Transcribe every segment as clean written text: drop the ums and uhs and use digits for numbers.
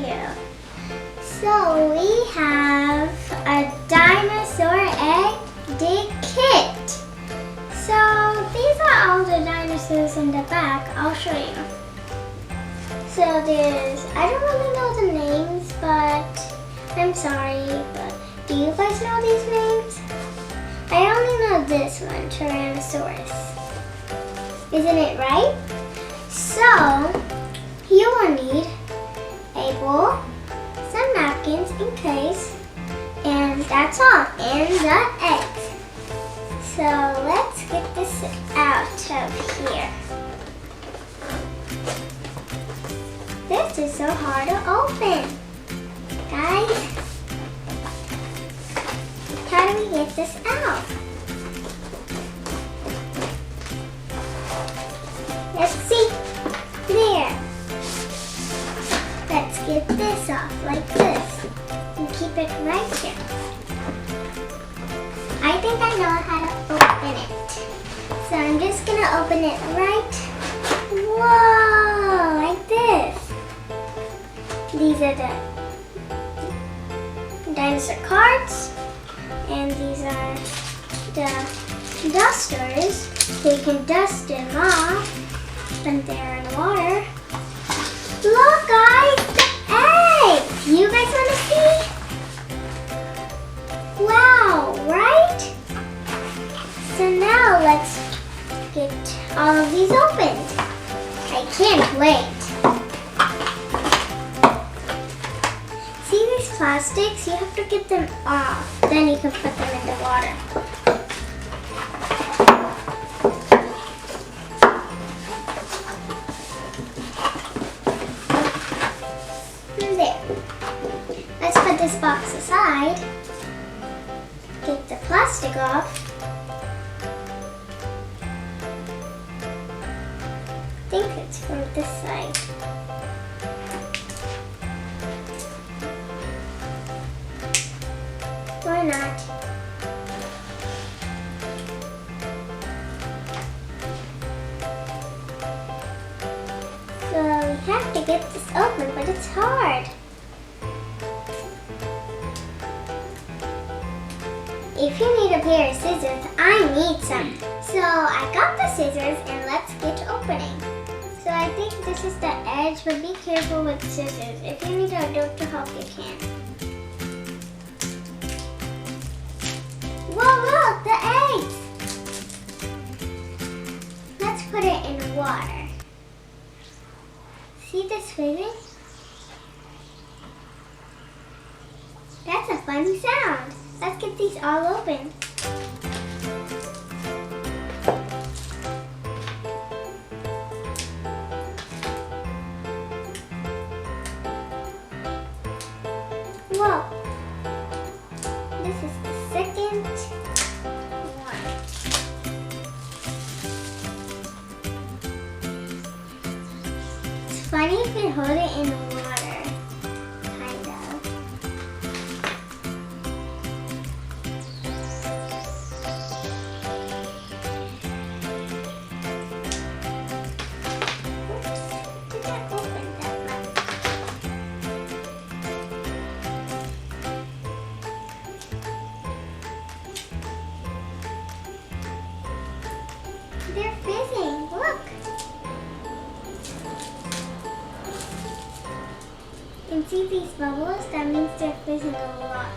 you. So we have a dinosaur egg dig kit. So these are all the dinosaurs in the back. I'll show you. So I don't really know the names, but I'm sorry, but do you guys know these names? I only know this one, Tyrannosaurus. Isn't it right? So you will need a bowl, some napkins in case, and that's all, and the eggs. So let's get this out of here. This is so hard to open. Guys, how do we get this out? Let's see. There. Let's get this off like this and keep it right here. I think I know how to open it. So I'm just gonna open it right. Whoa, like this. These are the dinosaur cards, and these are the dusters, so you can dust them off when they're in water. Look guys, the eggs! You guys want to see? Wow, right? So now let's get all of these opened. I can't wait. See these plastics? You have to get them off. Then you can put them in the water. And there. Let's put this box aside. Get the plastic off. I think it's from this side. Or not. So we have to get this open, but it's hard. If you need a pair of scissors, I need some. So I got the scissors and let's get opening. So I think this is the edge, but be careful with scissors. If you need an adult to help, you can. Whoa, look, the eggs! Let's put it in water. See this fizzing? That's a funny sound. Let's get these all open. Whoa. This is the second one. It's funny if you hold it in water, kind of. Oops, did that open that much? They're fizzing, look. You can see these bubbles, that means they're fizzing a lot.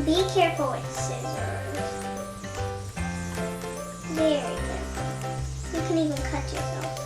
Be careful with scissors. Very careful. You can even cut yourself.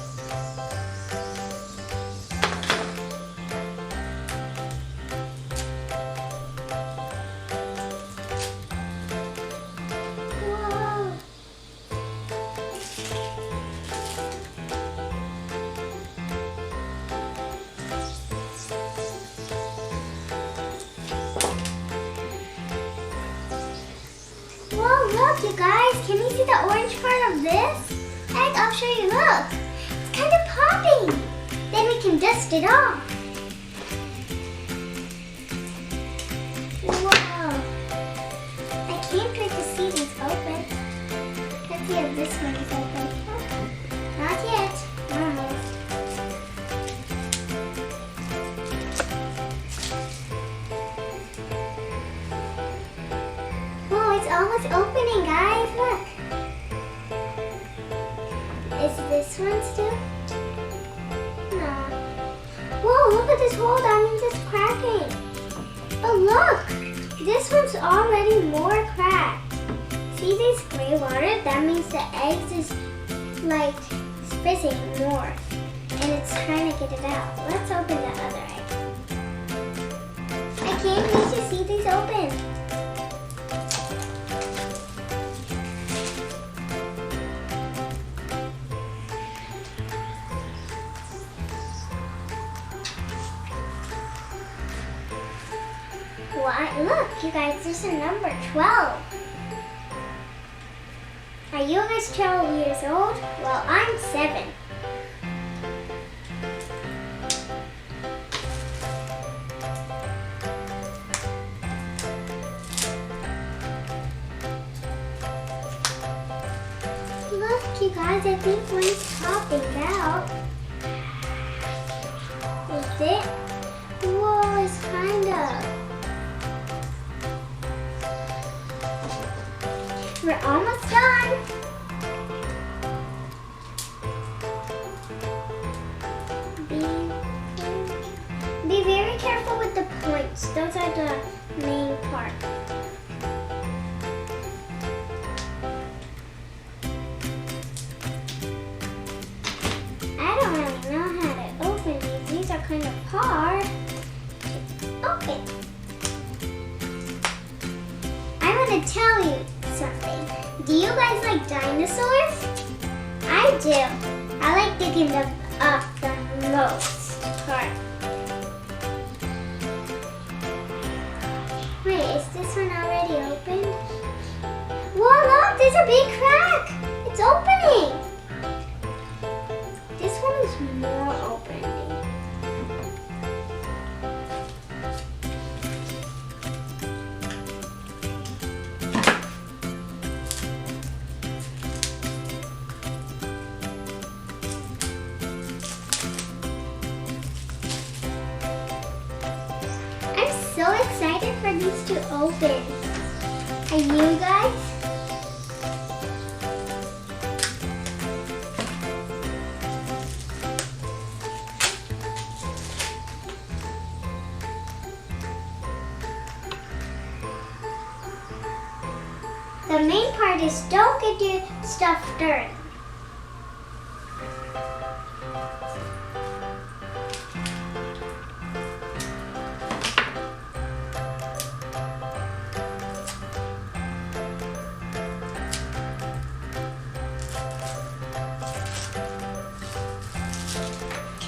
Whoa, look you guys, can you see the orange part of this? Egg, I'll show you, look. It's kind of popping. Then we can dust it off. Wow. I can't it's almost opening, guys. Look. Is this one still? No. Whoa, look at this hole. That means it's cracking. Oh, look. This one's already more cracked. See this gray water? That means the eggs is like fizzing more. And it's trying to get it out. Let's open the other egg. I can't wait to see these open. What? Look, you guys, there's a number 12. Are you guys 12 years old? Well, I'm 7. Look, you guys, I think one's popping out. Is it? Whoa, it's kind of. We're almost done. Be very careful with the points. Those are the main part. I don't really know how to open these. These are kind of hard to open. I want to tell you something. Do you guys like dinosaurs? I do. I like digging them up the most part. Wait, is this one already opened? Whoa, look, there's a big crack. It's opening. This one is more opening. So excited for these to open. Are you guys? The main part is don't get your stuff dirty.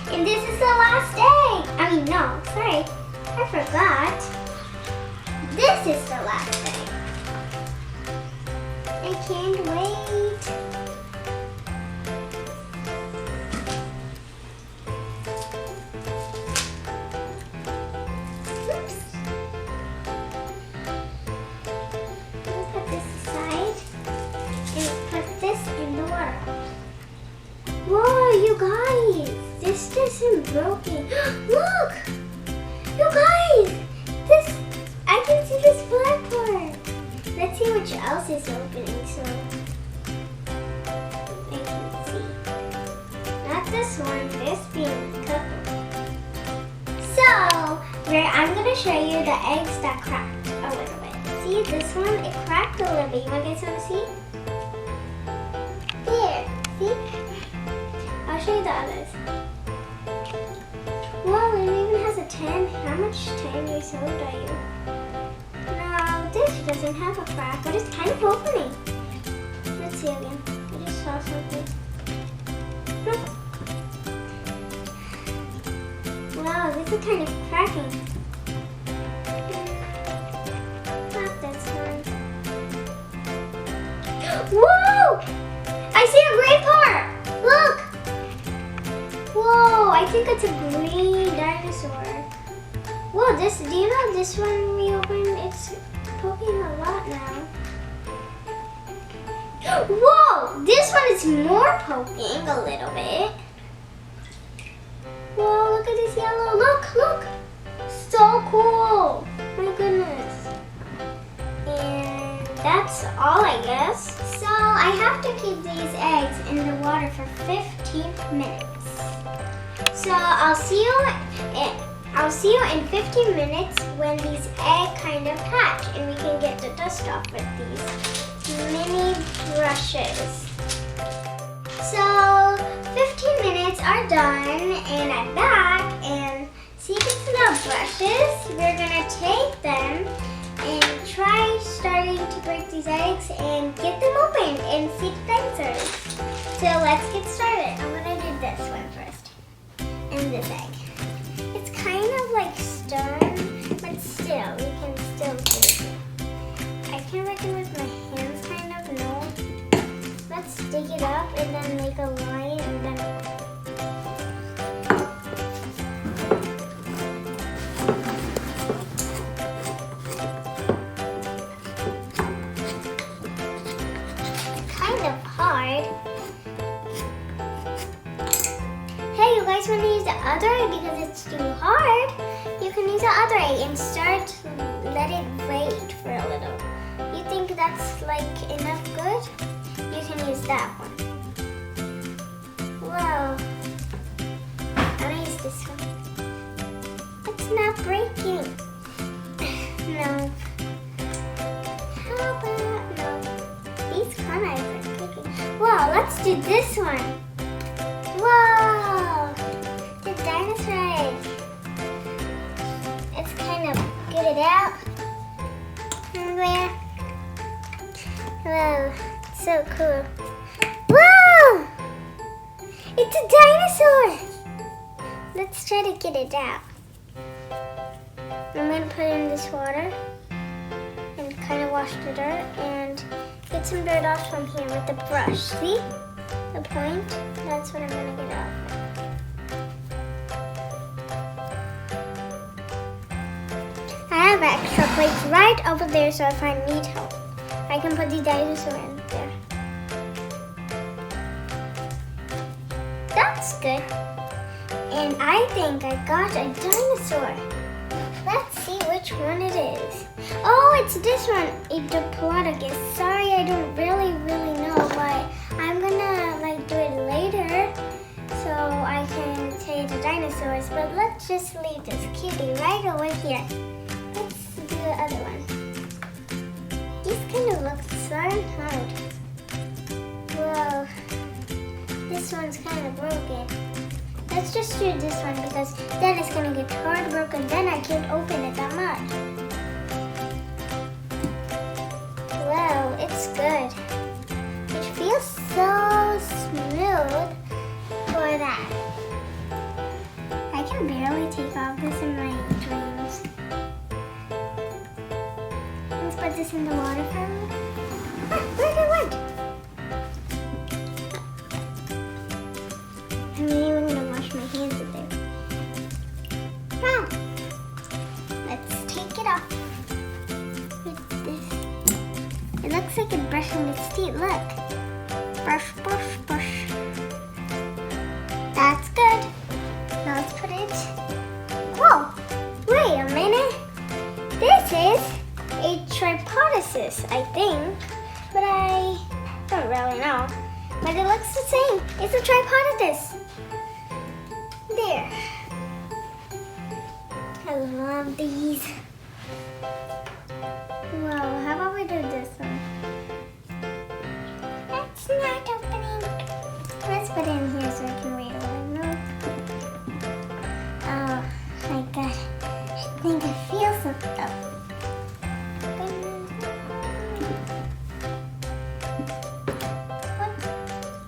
And this is the last egg. I mean, no, sorry. I forgot. This is the last egg. I can't wait. Oops. We'll put this aside and put this in the water. Whoa, you guys. This isn't broken. Look! You guys! This, I can see this black part. Let's see which else is opening so I can see. Not this one, this being covered. So, I'm going to show you the eggs that cracked a little bit. See this one? It cracked a little bit. You guys want to see? There. See? I'll show you the others. Whoa, it even has a 10. How much 10 years old are you? No, this doesn't have a crack, but it's kind of opening. Let's see again. I just saw something. Wow, this is kind of cracking. Not this one. Whoa! I see a gray part! Look! Whoa, I think it's a green dinosaur. Whoa, this, do you know this one we opened, it's poking a lot now. Whoa, this one is more poking a little bit. Whoa, look at this yellow, look. So cool, my goodness. And that's all, I guess. So I have to keep these eggs in the water for 15 minutes. So I'll see you in 15 minutes when these eggs kind of hatch and we can get the dust off with these mini brushes. So 15 minutes are done and I'm back, and see these little brushes? We're gonna take them and try starting to break these eggs and get them open and see the dinosaurs. So let's get started. I'm gonna do this one first. And this egg. It's kind of like stone, but still, we can still do it. I can reckon with my hands kind of, no. Let's dig it up and then make a line and then hard. Hey, you guys want to use the other egg because it's too hard? You can use the other egg and start to let it wait for a little. You think that's like enough good? You can use that one. Whoa. I'm gonna use this one. It's not breaking. No. How about no? These corners are kicking. Whoa, let's do this one. Whoa! The dinosaur egg. Let's kind of get it out. And there. Whoa, so cool. Whoa! It's a dinosaur! Let's try to get it out. I'm going to put it in this water and kind of wash the dirt and get some dirt off from here with the brush. See the point? That's what I'm going to get off. I have extra plates right over there, so if I need help, I can put the dinosaur in there. That's good. And I think I got a dinosaur. Let's see which one it is. Oh, it's this one, a diplodocus. Sorry, I don't really know, but I'm gonna do it later so I can say the dinosaurs. But let's just leave this cutie right over here. Let's do the other one. These kind of look so hard. Whoa, this one's kind of broken. Let's just do this one because then it's gonna get hard broken. Then I can't open it that much. Wow, it's good. It feels so smooth for that. I can barely take off this in my dreams. Let's put this in the water for a minute. Ah, where'd it went? I'm even gonna wash my hands in there. Wow. Let's take it off with this. It looks like it's brushing its teeth. Look. Brush, brush, brush. That's good. Now let's put it. Whoa. Wait a minute. This is a tripodosis, I think. But I don't really know. But it looks the same. It's a tripodosis. There. I love these. Whoa, how about we do this one? It's not opening. Let's put it in here so I can read it. No. Oh my god. I think I feel something.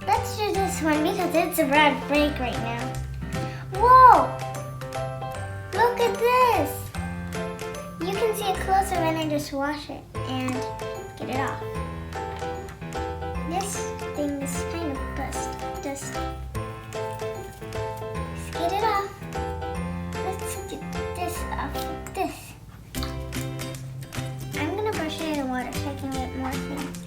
Let's do this one because it's a bad break right now. Whoa! Look at this! You can see it closer when I just wash it and get it off. This thing is kind of dust. Let's get it off. Let's get this off with this. I'm gonna brush it in water so I can get more things.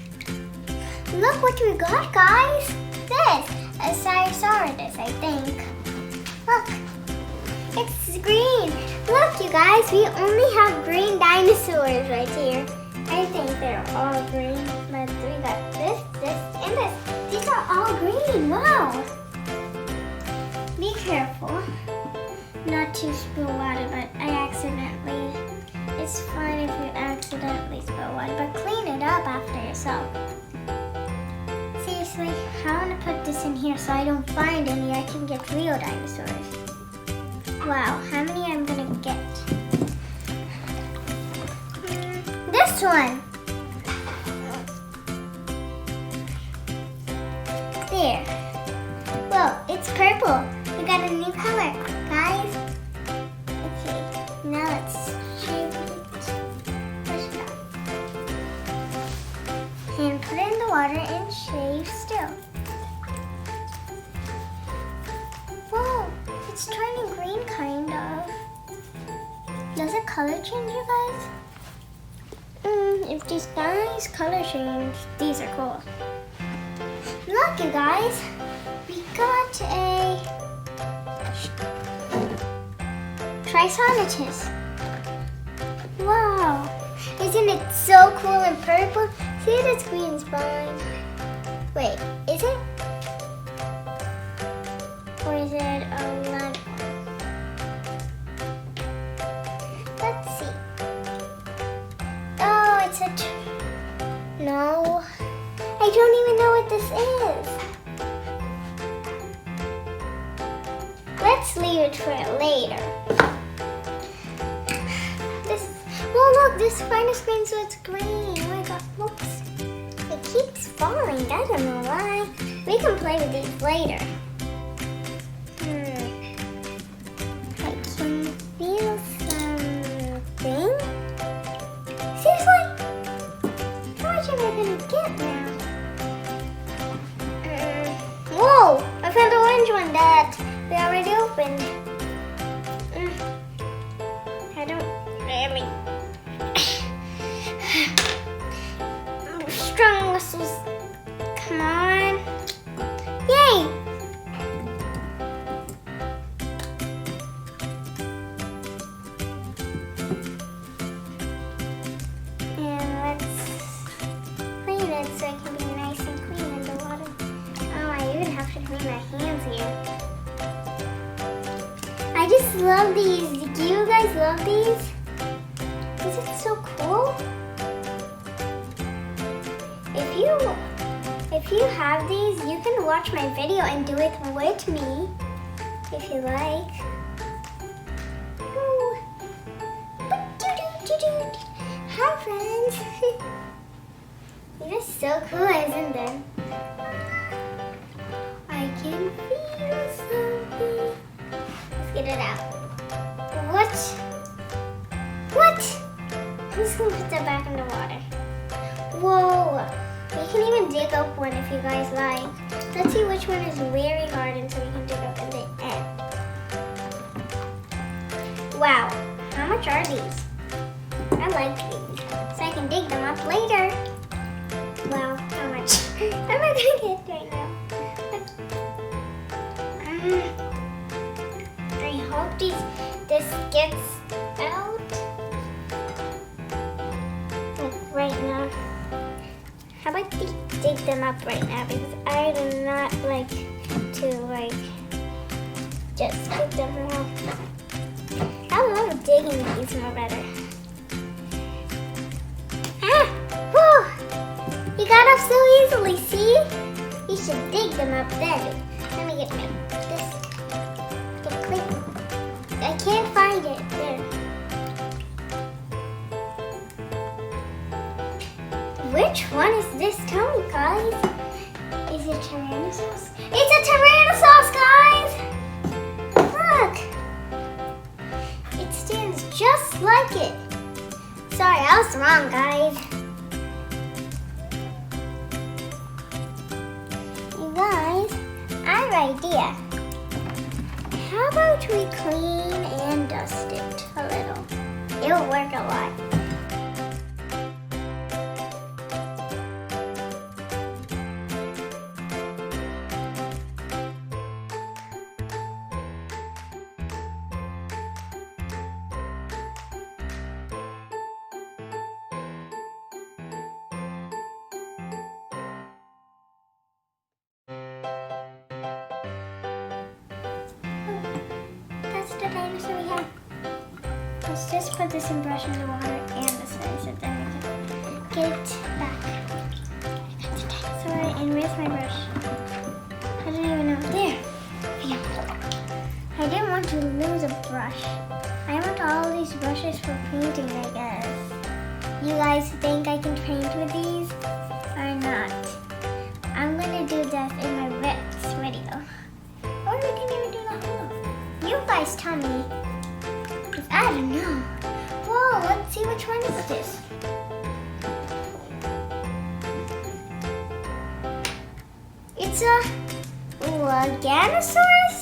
Look what we got, guys! This! A Ceratosaurus, I think. Look, it's green. Look, you guys, we only have green dinosaurs right here. I I think they're all green, but we got this, and this. These are all green, wow. Be careful not to spill water, but it's fine if you accidentally spill water, but clean it up after yourself. Seriously, I want to put this in here so I don't find any. I can get real dinosaurs. Wow, how many I'm gonna get? This one. There. Whoa, it's purple. We got a new color, guys. Okay, now let's shave it. Push it up. And put it in the water and shave still. Whoa, it's turning green kind of. Does the color change, you guys? If these guys color change, these are cool. Look, you guys, we got a Triceratops. Wow, isn't it so cool and purple? See, this green spine. Wait, is it? Or is it a lemon? Let's see. Oh, it's a... No. I don't even know what this is. Let's leave it for later. Oh look, this final screen, so it's green. Oh my god, whoops. It keeps falling, I don't know why. We can play with these later. I can feel something. Seriously? How much am I gonna get now? Whoa! I found the orange one that we already opened. I don't really... Strong muscles. Come on. Yay! And let's clean it so it can be nice and clean in the water. Oh, I even have to clean my hands here. I just love these. Do you guys love these? Is it so cool? If you have these, you can watch my video and do it with me if you like. Ooh. Hi friends. It is so cool, isn't it? I can feel something. Let's get it out. What? I'm just gonna put that back in the water. Whoa. We can even dig up one if you guys like. Let's see which one is very hard and so we can dig up in the end. Wow, how much are these? I like these, so I can dig them up later. Well, how much? I'm not gonna get right now. I hope this gets out. Like right now. How about we dig them up right now, because I do not like to just dig them out. I love digging these more better. Ah! Whew! You got up so easily, see? You should dig them up then. Let me get this. Get clean. I can't find it. There. Which one is this? Tell me, guys. Is it Tyrannosaurus? It's a Tyrannosaurus, guys! Look! It stands just like it. Sorry, I was wrong, guys. You guys, I have an idea. How about we clean and dust it a little? It'll work a lot. dinosaur we have? Let's just put this in brush in the water and the size, and then we can get it back. I got the dinosaur, and where's my brush? I don't even know. There. I didn't want to lose a brush. I want all these brushes for painting, I guess. You guys think I can paint with these or not? I'm gonna do that in my next video. Or we can even do that now. You guys tell me. 'Cause I don't know. Whoa, let's see which one is this. It's a Ganosaurus?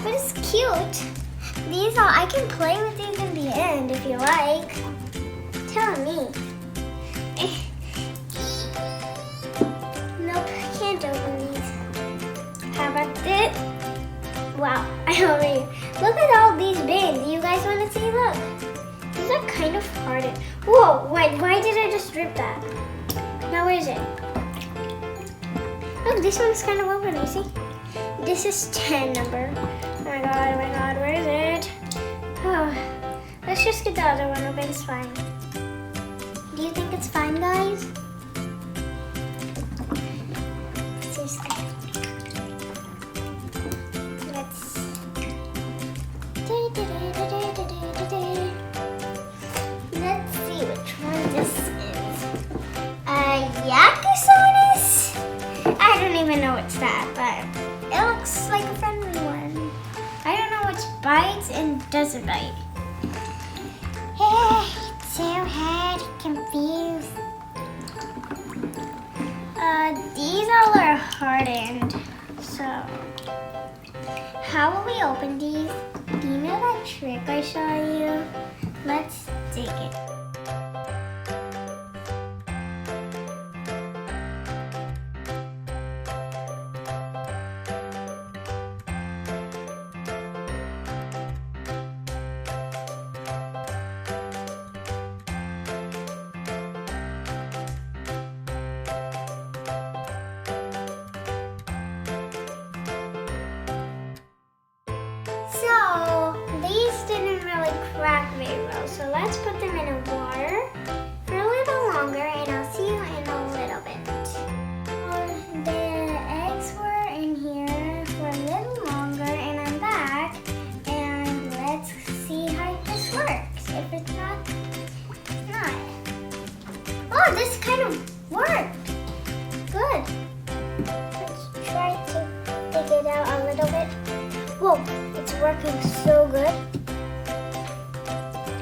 But it's cute. These are, I can play with these in the end if you like. Tell me. Nope, can't open these. How about this? Wow, I already, look at all these bins. You guys want to see? Look. These are kind of hardened. Whoa, why did I just rip that? Now where is it? Look, this one's kind of open, you see? This is 10 number. Oh my god, where is it? Oh, let's just get the other one open, it's fine. Do you think it's fine, guys? Let's see which one this is. Yakusaurus? I don't even know what's that, but it looks like a friendly one. I don't know which bites and doesn't bite. It's so hard to confuse. These all are hardened. So, how will we open these? Do you know that trick I saw you? Let's dig it. So, these didn't really crack very well, so let's put them in a water for a little longer, and I'll see you in a little bit. The eggs were in here for a little longer, and I'm back, and let's see how this works. If it's not. Oh, this kind of worked. Good. Let's try to dig it out a little bit. Whoa, it's working so good.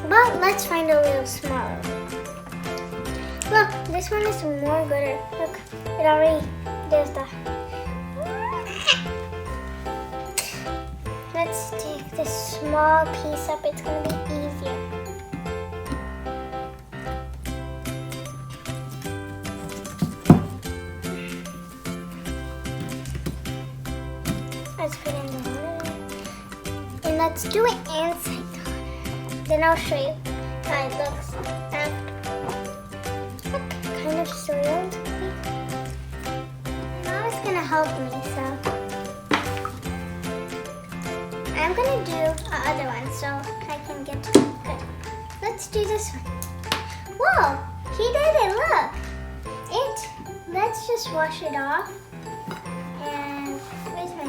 But let's find a little smaller. Look, this one is more gooder. Look, it already does the. Let's take this small piece up. It's gonna be easier. Let's put in the water. And let's do it inside. Then I'll show you how it looks after. Look, kind of soiled. Now it's gonna help me, so I'm gonna do the other one so I can get good. Let's do this one. Whoa, he did it, look. Let's just wash it off. And where's my,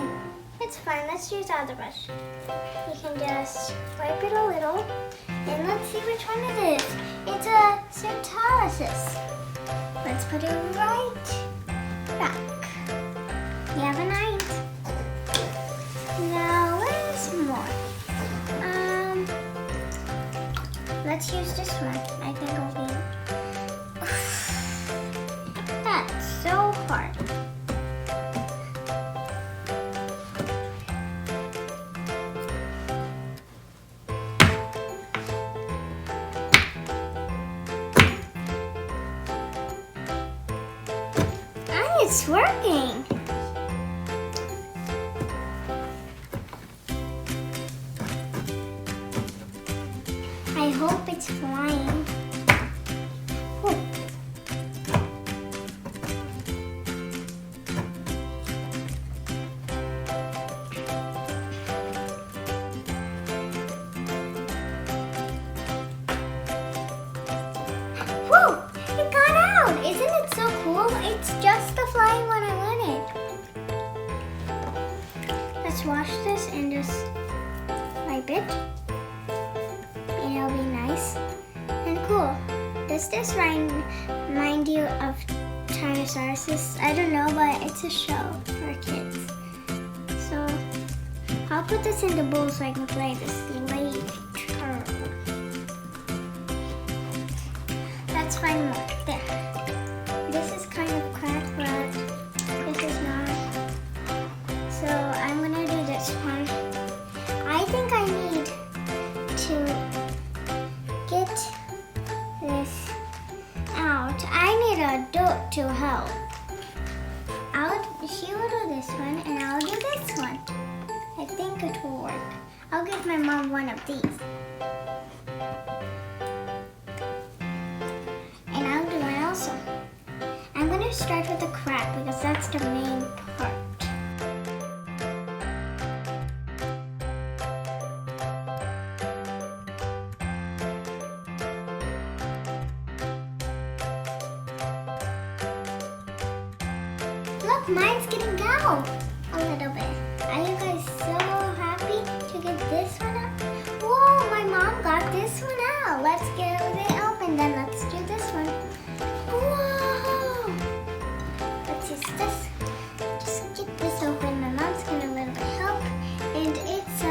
it's fine, let's use the other brush. You can just wipe it a little. And let's see which one it is. It's a Centaurus. Let's put it right back. We have a 9. Now where's more? Let's use this one. I think it'll be. That's so hard. It's working. I hope it's flying. Oh. wash this and just wipe it. And it'll be nice and cool. Does this remind you of dinosaurs? I don't know, but it's a show for kids. So I'll put this in the bowl so I can play this later. Let's find more. There. This is kind of cracked, but this is not. So I'm gonna do this one. I think I need to get this out. I need an adult to help. She will do this one and I'll do this one. I think it will work. I'll give my mom one of these. And I'll do it also. I'm going to start with the crack because that's the main part. Look, mine's getting out a little bit. Are you guys so happy to get this one out? Whoa, my mom got this one out. Let's get it open then. Let's do this one. Whoa! Let's use this. Just get this open. My mom's gonna a little bit help. And it's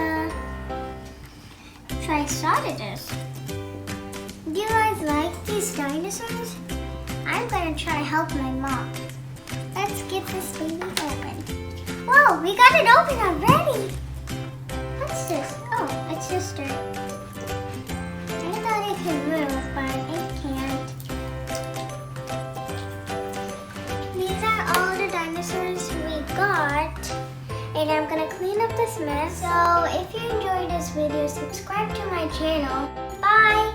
Triceratops. Do you guys like these dinosaurs? I'm gonna try to help my mom. Let's get this baby open. Whoa, we got it open already. What's this? Oh, it's just dirt. I thought it could move, but it can't. These are all the dinosaurs we got. And I'm gonna clean up this mess. So if you enjoyed this video, subscribe to my channel. Bye.